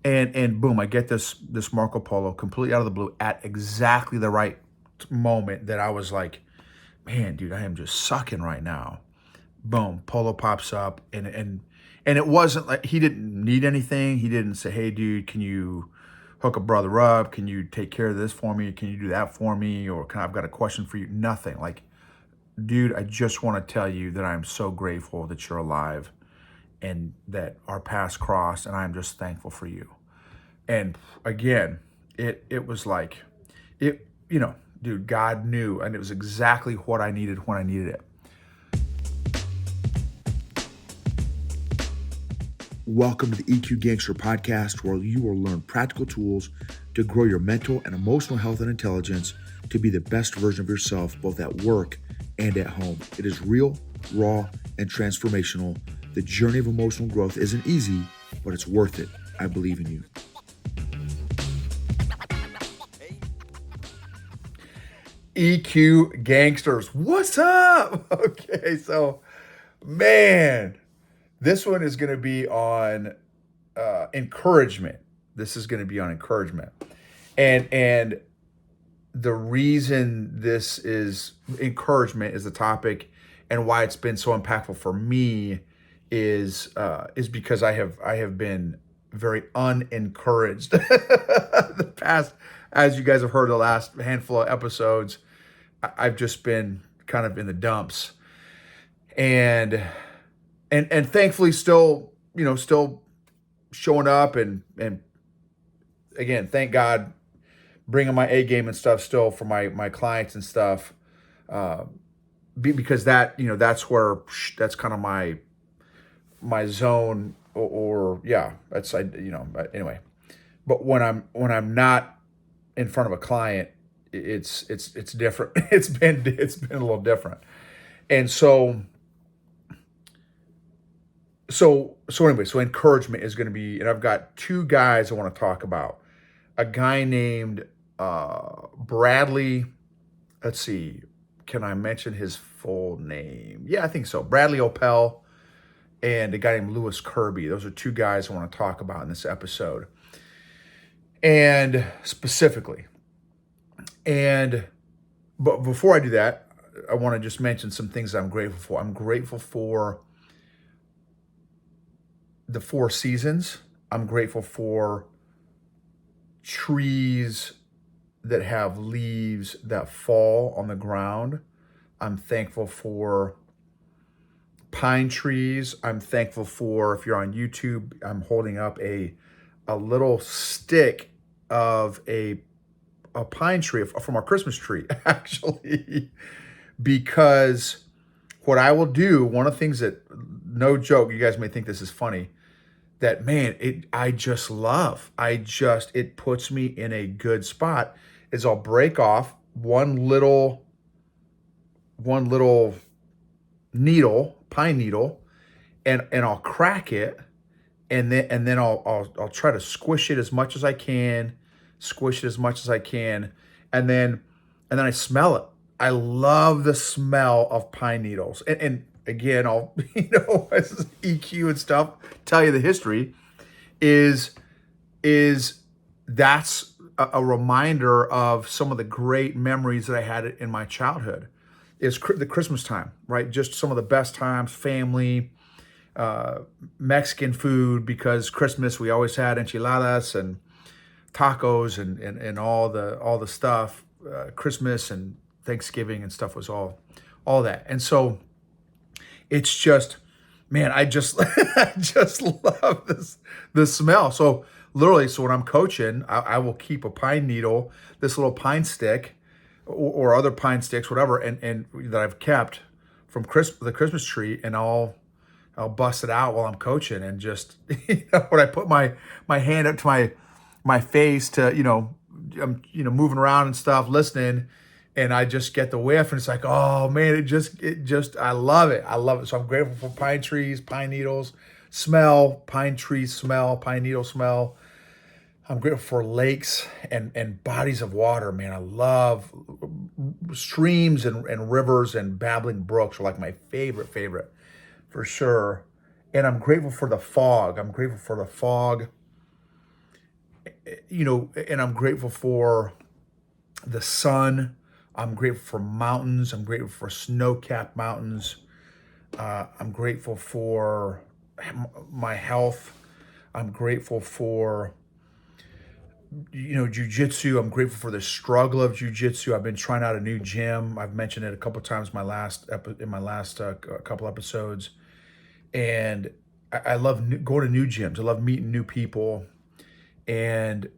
And boom, I get this Marco Polo completely out of the blue at exactly the right moment that I was like, man, dude, I am just sucking right now. Boom, Polo pops up, and it wasn't like he didn't need anything. He didn't say, hey, dude, can you hook a brother up? Can you take care of this for me? Can you do that for me? Or I've got a question for you. Nothing. Like, dude, I just want to tell you that I'm so grateful that you're alive and that our paths crossed, and I'm just thankful for you. And again, it was like it, dude, God knew, and it was exactly what I needed when I needed it. Welcome to the EQ Gangster podcast, where you will learn practical tools to grow your mental and emotional health and intelligence to be the best version of yourself, both at work and at home. It is real, raw, and transformational. The journey of emotional growth isn't easy, but it's worth it. I believe in you. EQ Gangsters, what's up? Okay, so man, this one is going to be on encouragement. This is going to be on encouragement, and the reason this is encouragement is the topic, and why it's been so impactful for me is because I have been very unencouraged the past, as you guys have heard the last handful of episodes. I've just been kind of in the dumps, and thankfully still still showing up, and again, thank God, bringing my A game and stuff still for my clients and stuff, because that's kind of my zone, or yeah, that's anyway. But when I'm not in front of a client, it's different. It's been a little different. And so encouragement is going to be, and I've got two guys I want to talk about. A guy named Bradley. Let's see, can I mention his full name? Yeah, I think so. Bradley Opel, and a guy named Lewis Kirby. Those are two guys I want to talk about in this episode, and specifically. But before I do that, I want to just mention some things that I'm grateful for. I'm grateful for the four seasons. I'm grateful for trees that have leaves that fall on the ground. I'm thankful for pine trees. I'm thankful for, if you're on YouTube, I'm holding up a little stick of a pine tree from our Christmas tree, actually, because what I will do, one of the things that, no joke, you guys may think this is funny, that, man, I just love. It puts me in a good spot, is I'll break off one little needle, pine needle, and I'll crack it, and then I'll try to squish it as much as I can, and then I smell it. I love the smell of pine needles, and again, I'll as EQ and stuff, tell you the history is that's a reminder of some of the great memories that I had in my childhood. Is the Christmas time, right? Just some of the best times, family, Mexican food, because Christmas we always had enchiladas and tacos and all the stuff. Christmas and Thanksgiving and stuff was all that, and so it's just, man, I just I just love the smell. So literally, when I'm coaching, I will keep a pine needle, this little pine stick, or other pine sticks, whatever, and that I've kept from the Christmas tree, and I'll bust it out while I'm coaching, and just when I put my hand up to my face to I'm moving around and stuff, listening, and I just get the whiff, and it's like, oh man, it just I love it. So I'm grateful for pine trees, pine needles, smell, pine trees smell, pine needle smell. I'm grateful for lakes and bodies of water, man. I love streams and rivers, and babbling brooks are like my favorite for sure. And I'm grateful for the fog. and I'm grateful for the sun. I'm grateful for mountains. I'm grateful for snow-capped mountains. I'm grateful for my health. I'm grateful for, jujitsu. I'm grateful for the struggle of jujitsu. I've been trying out a new gym. I've mentioned it a couple times in my last couple episodes, and I love going to new gyms. I love meeting new people, and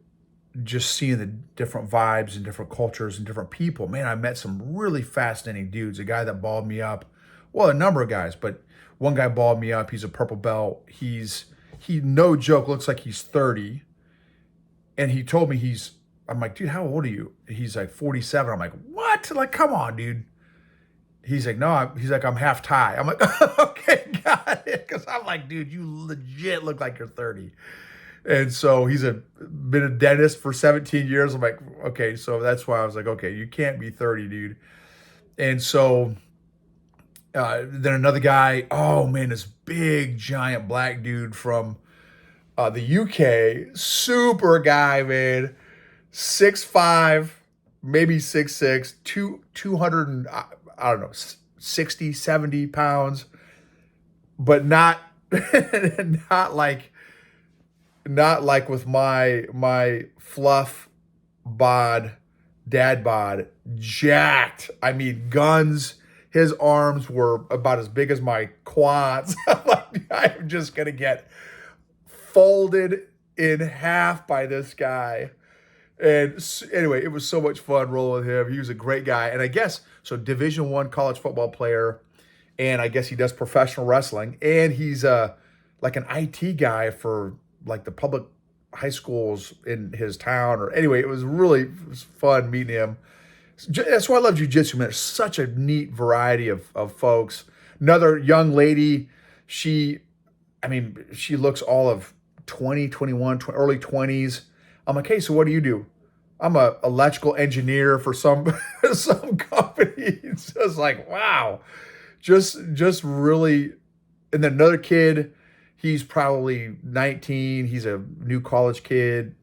just seeing the different vibes and different cultures and different people. Man, I met some really fascinating dudes. A guy that balled me up, well, a number of guys, but one guy balled me up. He's a purple belt. He no joke looks like he's 30, and he told me I'm like, dude, how old are you? He's like 47. I'm like, what? Like, come on, dude. He's like, no, he's like, I'm half Thai. I'm like, okay, got it. Because I'm like, dude, you legit look like you're 30. And so he's been a dentist for 17 years. I'm like, okay, so that's why I was like, okay, you can't be 30, dude. And so then another guy, oh man, this big giant black dude from the UK, super guy, man, 6'5", maybe 6'6", 200 and I don't know, 60, 70 pounds, but not not like with my fluff dad bod, jacked. I mean, guns. His arms were about as big as my quads. I'm like, I'm just gonna get folded in half by this guy. And anyway, it was so much fun rolling with him. He was a great guy, and I guess so. Division I college football player, and I guess he does professional wrestling, and he's like an IT guy for like the public high schools in his town. Or anyway, it was fun meeting him. That's why I love jiu-jitsu, man. There's such a neat variety of folks. Another young lady, she looks all of 20, 21, early 20s. I'm like, hey, so what do you do? I'm a electrical engineer for some company. It's just like, wow. Just really. And then another kid, he's probably 19. He's a new college kid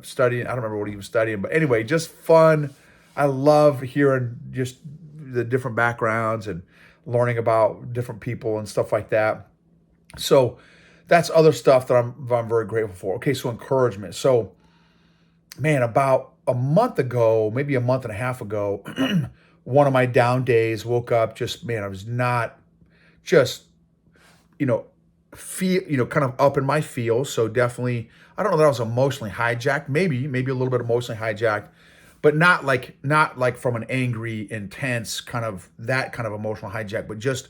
studying. I don't remember what he was studying. But anyway, just fun. I love hearing just the different backgrounds and learning about different people and stuff like that. So that's other stuff that I'm very grateful for. Okay, so encouragement. So, man, about a month ago, maybe a month and a half ago, one of my down days, woke up I was not just, kind of up in my feels. So definitely, I don't know that I was emotionally hijacked, maybe a little bit emotionally hijacked, but not like from an angry, intense kind of emotional hijack, but just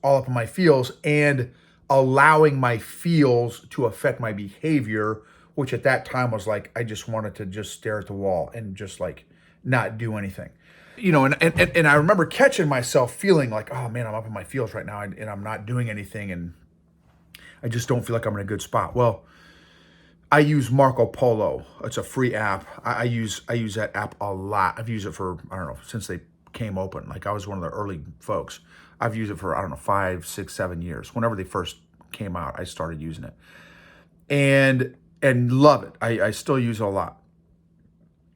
all up in my feels and allowing my feels to affect my behavior, which at that time was like, I just wanted to just stare at the wall and just like not do anything. And I remember catching myself feeling like, oh man, I'm up in my feels right now and I'm not doing anything and I just don't feel like I'm in a good spot. Well, I use Marco Polo. It's a free app. I use that app a lot. I've used it for, I don't know, since they came open. Like I was one of the early folks. I've used it for, I don't know, 5, 6, 7 years. Whenever they first came out, I started using it. And love it. I still use it a lot.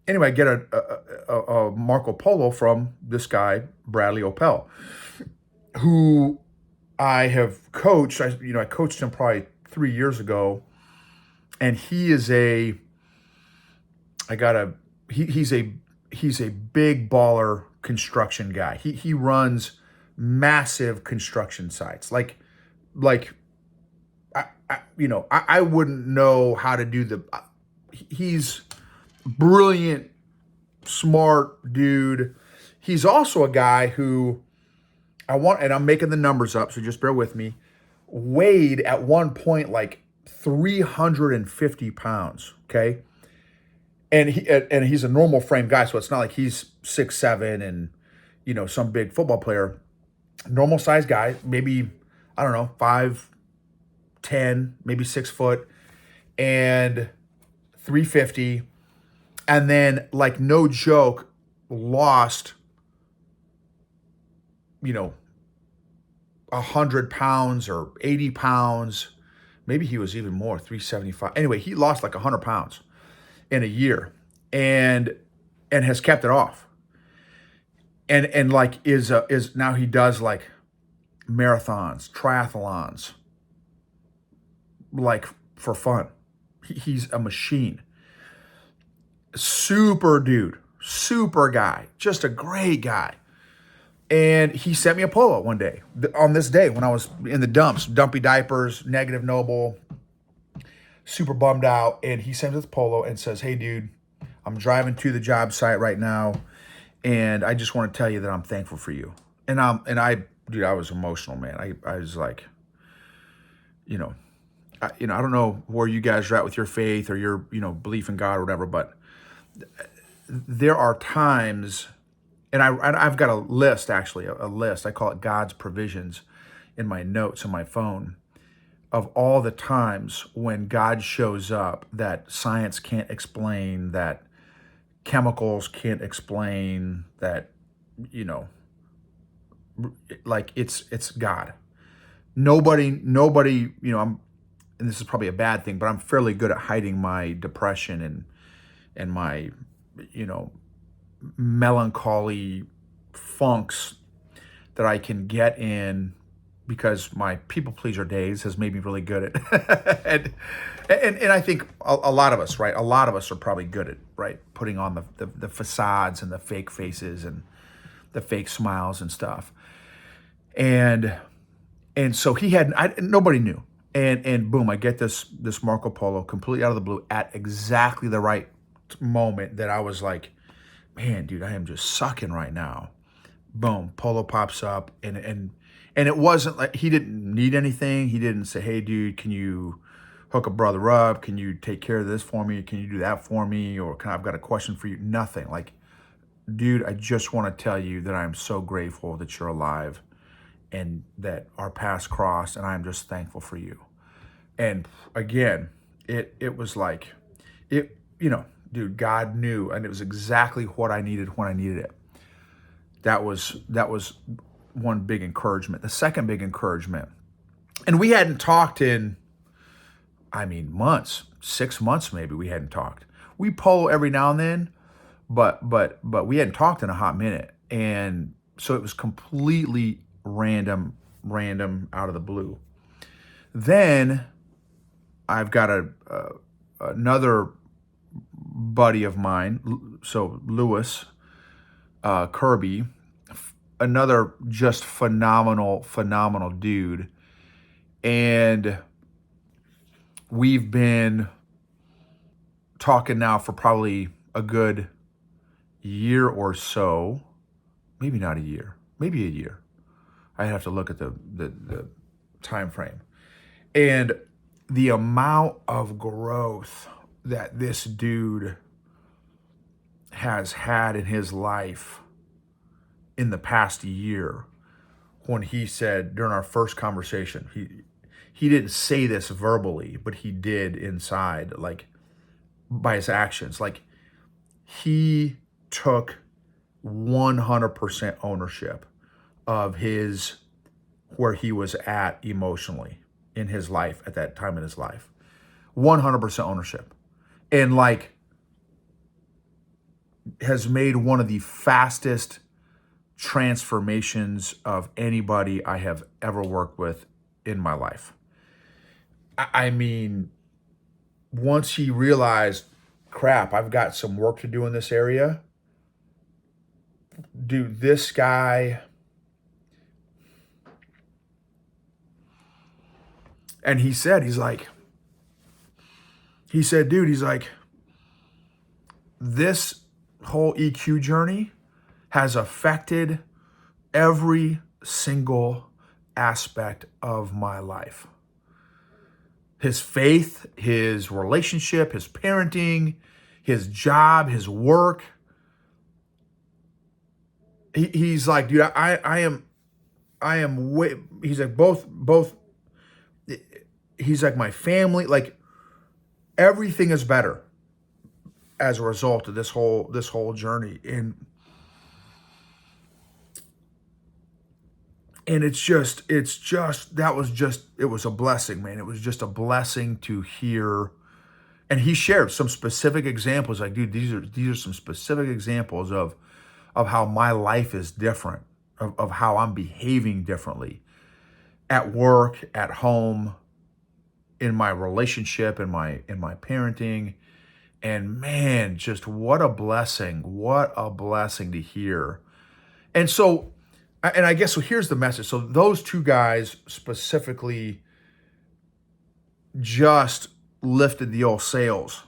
Anyway, I get a Marco Polo from this guy, Bradley Opel, who I have coached. I coached him probably 3 years ago, and he's a big baller construction guy. He runs massive construction sites. I wouldn't know how to do he's brilliant, smart dude. He's also a guy who and I'm making the numbers up, so just bear with me, weighed at one point like 350 pounds, okay? And he's a normal frame guy, so it's not like he's 6'7" and, some big football player. Normal size guy, maybe, I don't know, 5'10", maybe 6 foot, and 350. And then, like, no joke, lost, 100 pounds or 80 pounds, Maybe he was even more, 375. Anyway, he lost like 100 pounds in a year and has kept it off. And like is now he does like marathons, triathlons, like for fun. He's a machine. Super dude, super guy, just a great guy. And he sent me a polo one day, on this day when I was in the dumps, dumpy diapers, negative Noble, super bummed out. And he sends me this polo and says, "Hey dude, I'm driving to the job site right now, and I just want to tell you that I'm thankful for you." And I was emotional, man. I was like, I don't know where you guys are at with your faith or your, belief in God or whatever, but there are times, and I've got a list, actually, a list. I call it God's provisions in my notes on my phone of all the times when God shows up that science can't explain, that chemicals can't explain, that, like it's God. Nobody, and this is probably a bad thing, but I'm fairly good at hiding my depression and my, melancholy funks that I can get in, because my people pleaser days has made me really good at and I think a lot of us, right? A lot of us are probably good at, right, putting on the facades and the fake faces and the fake smiles and stuff. And so nobody knew. And boom, I get this Marco Polo completely out of the blue at exactly the right moment that I was like, man, dude, I am just sucking right now. Boom, Polo pops up, and it wasn't like he didn't need anything. He didn't say, "Hey, dude, can you hook a brother up? Can you take care of this for me? Can you do that for me? Or I've got a question for you." Nothing. Like, dude, I just want to tell you that I'm so grateful that you're alive and that our paths crossed, and I'm just thankful for you. And again, it was like, dude, God knew, and it was exactly what I needed when I needed it. That was one big encouragement. The second big encouragement, and we hadn't talked in, months, 6 months maybe. We hadn't talked. We polo every now and then, but we hadn't talked in a hot minute, and so it was completely random out of the blue. Then I've got another buddy of mine, so Lewis Kirby, another just phenomenal dude. And we've been talking now for probably a good year or so, maybe not a year, maybe a year. I have to look at the time frame. And the amount of growth that this dude has had in his life in the past year, when he said during our first conversation, he didn't say this verbally, but he did inside, like by his actions. Like, he took 100% ownership of where he was at emotionally in his life at that time in his life. 100% ownership. And like, has made one of the fastest transformations of anybody I have ever worked with in my life. Once he realized, crap, I've got some work to do in this area. Dude, this guy, and he said, this whole EQ journey has affected every single aspect of my life. His faith, his relationship, his parenting, his job, his work. He's like, dude, I am way, he's like both, he's like my family, like everything is better as a result of this whole journey. And it was a blessing, man. It was just a blessing to hear. And he shared some specific examples. Like, dude, these are some specific examples of how my life is different, of how I'm behaving differently at work, at home, in my relationship, in my parenting. And man, just what a blessing. What a blessing to hear. And so, and I guess, so here's the message. So those two guys specifically just lifted the old sails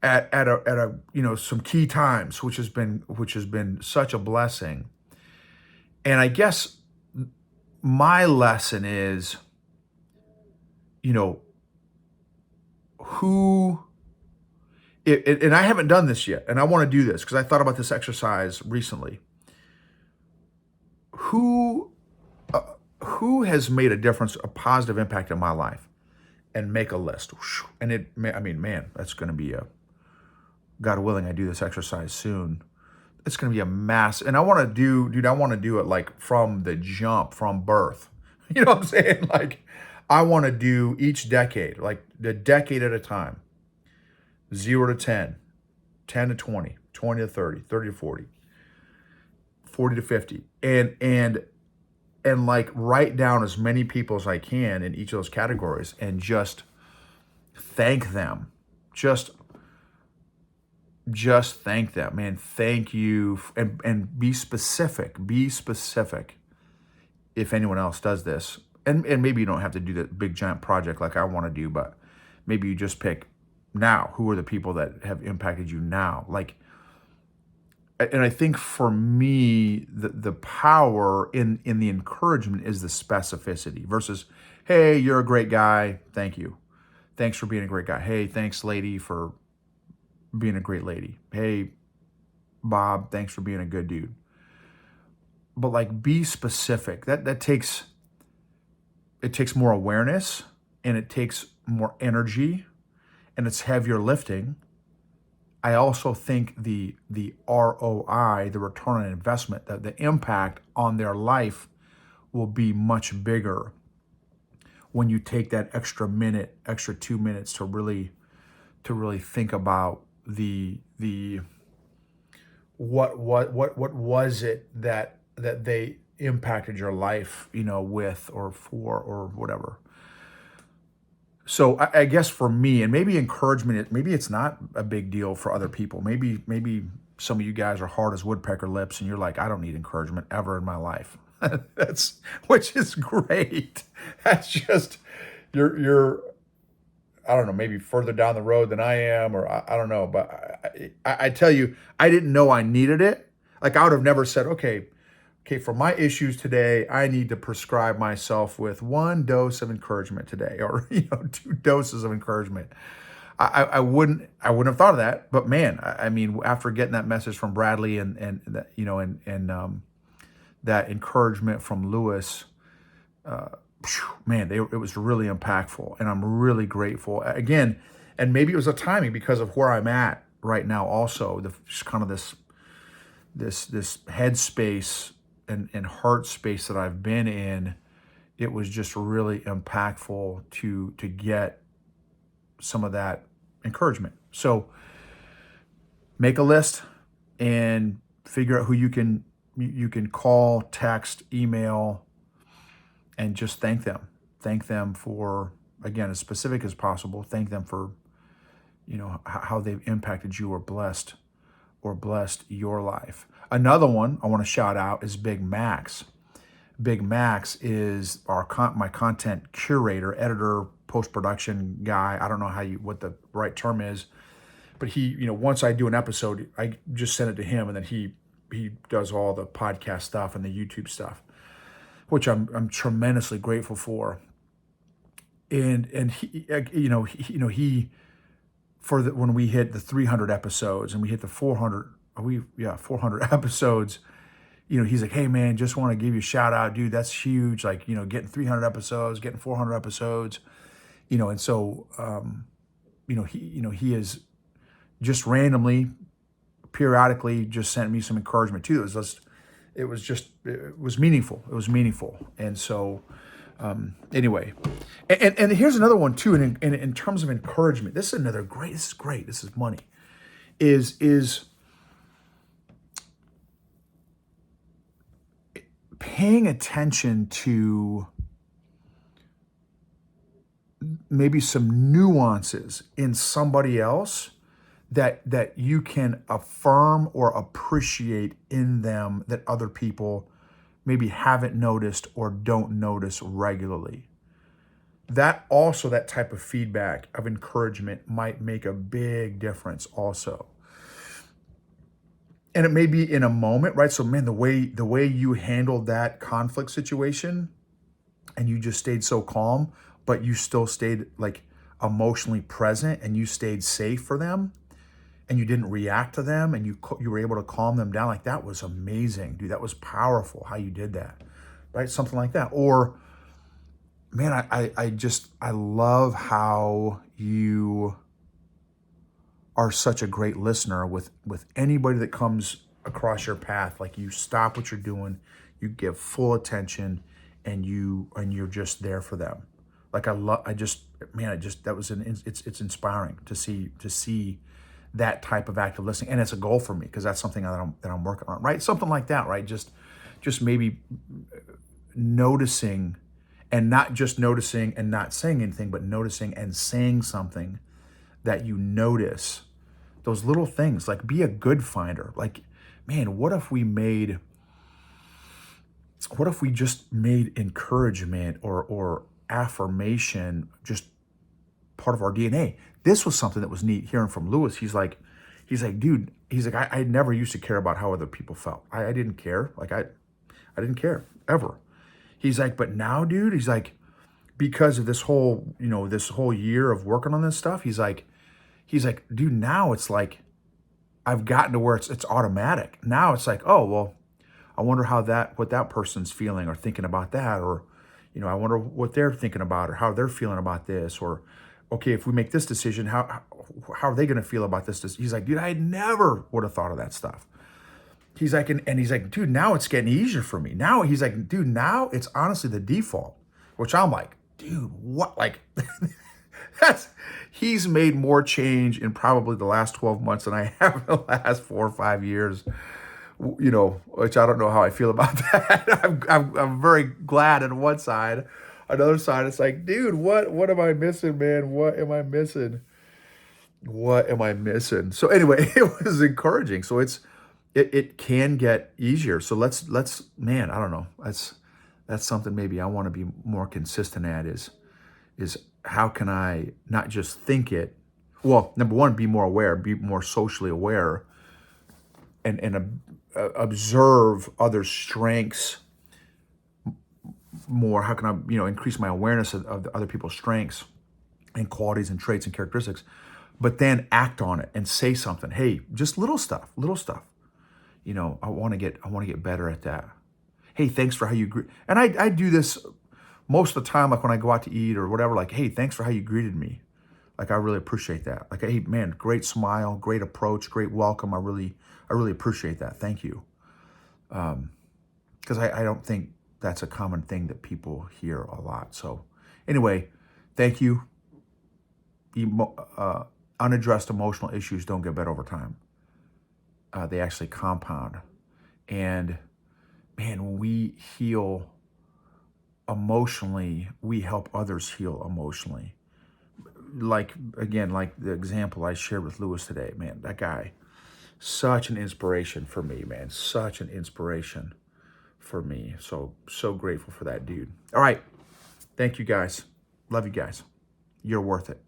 at a some key times, which has been such a blessing. And I guess my lesson is, who, and I haven't done this yet, and I want to do this because I thought about this exercise recently. Who has made a difference, a positive impact in my life, and make a list. And man, that's going to be God willing, I do this exercise soon. It's going to be a mass. And I want to do it like from the jump, from birth. You know what I'm saying? Like, I want to do each decade, like the decade at a time. 0 to 10, 10 to 20, 20 to 30, 30 to 40, 40 to 50. And like write down as many people as I can in each of those categories and just thank them. Just thank them, man. Thank you. And be specific. Be specific if anyone else does this. And maybe you don't have to do that big giant project like I want to do, but maybe you just pick now. Who are the people that have impacted you now? Like, and I think for me, the power in the encouragement is the specificity versus, hey, you're a great guy. Thank you. Thanks for being a great guy. Hey, thanks, lady, for being a great lady. Hey, Bob, thanks for being a good dude. But like, be specific. That takes more awareness, and it takes more energy, and it's heavier lifting. I also think the ROI, the return on investment, the impact on their life will be much bigger when you take that extra minute, extra 2 minutes to really think about the what was it that they impacted your life, with or for or whatever. So I guess for me, and maybe encouragement, maybe it's not a big deal for other people. Maybe some of you guys are hard as woodpecker lips and you're like, I don't need encouragement ever in my life. Which is great. That's just, you're, I don't know, maybe further down the road than I am, or I don't know. But I tell you, I didn't know I needed it. Like, I would have never said, okay, for my issues today, I need to prescribe myself with 1 dose of encouragement today, or 2 doses of encouragement. I wouldn't have thought of that. But man, I mean, after getting that message from Bradley and that encouragement from Lewis, man, it was really impactful, and I'm really grateful again. And maybe it was a timing because of where I'm at right now. Also, just kind of this headspace and heart space that I've been in, it was just really impactful to get some of that encouragement. So make a list and figure out who you can call, text, email, and just thank them. Thank them for, again, as specific as possible. Thank them for, how they've impacted you or blessed your life. Another one I want to shout out is Big Max. Big Max is my content curator, editor, post-production guy. I don't know what the right term is, but he, once I do an episode, I just send it to him, and then he does all the podcast stuff and the YouTube stuff, which I'm tremendously grateful for. And he, when we hit the 300 episodes and we hit the 400 episodes, he's like, hey man, just want to give you a shout out, dude. That's huge. Like, getting 300 episodes, getting 400 episodes, and so, he is just randomly, periodically just sent me some encouragement too. It it was meaningful. It was meaningful. And so, anyway, and here's another one too. And in terms of encouragement, this is great. This is money. Is paying attention to maybe some nuances in somebody else that you can affirm or appreciate in them that other people maybe haven't noticed or don't notice regularly. That type of feedback of encouragement might make a big difference also. And it may be in a moment, right? So man, the way you handled that conflict situation and you just stayed so calm, but you still stayed like emotionally present and you stayed safe for them and you didn't react to them and you were able to calm them down. Like that was amazing, dude. That was powerful how you did that, right? Something like that. Or man, I love how you are such a great listener with anybody that comes across your path. Like you stop what you're doing, you give full attention, and you're just there for them. Like it's inspiring to see that type of active listening, and it's a goal for me because that's something that I'm working on, right? Something like that, right? Just maybe noticing, and not just noticing and not saying anything, but noticing and saying something that you notice. Those little things, like be a good finder. Like, man, what if we just made encouragement or affirmation just part of our DNA? This was something that was neat hearing from Lewis. He's like, dude, I never used to care about how other people felt. I didn't care. Like I didn't care ever. He's like, but now, dude, he's like, because of this whole year of working on this stuff, he's like, dude, now it's like, I've gotten to where it's automatic. Now it's like, oh, well, I wonder what that person's feeling or thinking about that. Or, I wonder what they're thinking about or how they're feeling about this. Or, okay, if we make this decision, how are they going to feel about this? He's like, dude, I never would have thought of that stuff. He's like, and he's like, dude, now it's getting easier for me. Now he's like, dude, now it's honestly the default, which I'm like, dude, what? Like, he's made more change in probably the last 12 months than I have in the last 4 or 5 years, which I don't know how I feel about that. I'm very glad on one side. Another side, it's like, dude, what am I missing, man? What am I missing? So anyway, it was encouraging. So it can get easier. So let's man, I don't know. That's something maybe I want to be more consistent at is how can I not just think it? Well, number one, be more aware, be more socially aware, and observe other strengths more. How can I, increase my awareness of other people's strengths and qualities and traits and characteristics, but then act on it and say something. Hey, just little stuff. I want to get better at that. Hey, thanks for how you greet. And I do this most of the time, like when I go out to eat or whatever, like, hey, thanks for how you greeted me. Like, I really appreciate that. Like, hey, man, great smile, great approach, great welcome. I really appreciate that. Thank you. Because I don't think that's a common thing that people hear a lot. So anyway, thank you. Unaddressed emotional issues don't get better over time. They actually compound. And man, when we heal emotionally, we help others heal emotionally. Like the example I shared with Lewis today, man, that guy, such an inspiration for me, man, such an inspiration for me. So grateful for that dude. All right. Thank you guys. Love you guys. You're worth it.